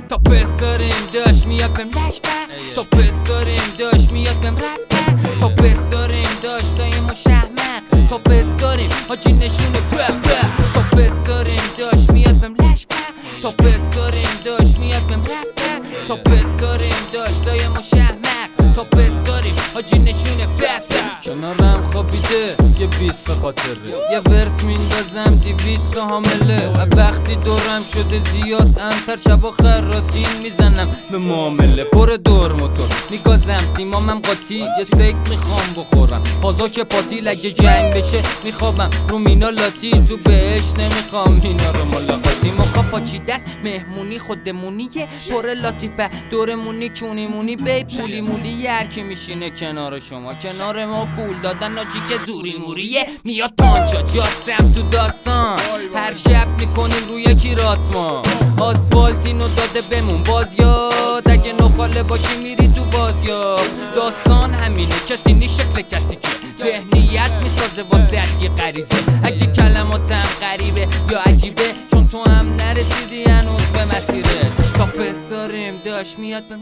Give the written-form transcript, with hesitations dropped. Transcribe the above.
تا بذاریم داشت میاد بهم لشبه تا بذاریم داشت میاد بهم رد تا بذاریم داشت دایم و شهمق تا بذاریم حاجی نشونه تا بذاریم داشت میاد بهم لشبه تا بذاریم داشت میاد بهم رد تا بذاریم داشت دایم و شهمق تا بذاریم حاجی نشونه کنارم خوابیده یه 20 به خاطره یه ورس میندازم 200 حامله وقتی دورم شده زیاد انتر شبا خراسین میزنم به معامله پر دور موتور میگازم سیمامم قاطی یه سیک میخوام بخورم فازا که پاتیل اگه جنگ بشه میخوابم رو مینا لاتی تو بهش نمیخوام مینا رو ملاقاتی مخا پاچی دست مهمونی خودمونیه پر لاتیپه دورمونی چونیمونی بی پولی مولی هر کی میشینه کنار شما کنار ما پول دادن آجی که زوری موریه میاد پانچا جاستم تو داستان هر شب میکنیم روی یکی راست ما آسفالت اینو داده بمون باز یاد اگه نخاله باشی میری تو باز یاد داستان همینه کسی نی شکل کسی که ذهنیت میسازه واسه یه غریزه اگه کلماتم غریبه یا عجیبه چون تو هم نرسیدی هنوز به مسیره تا بذاریم داشت میاد به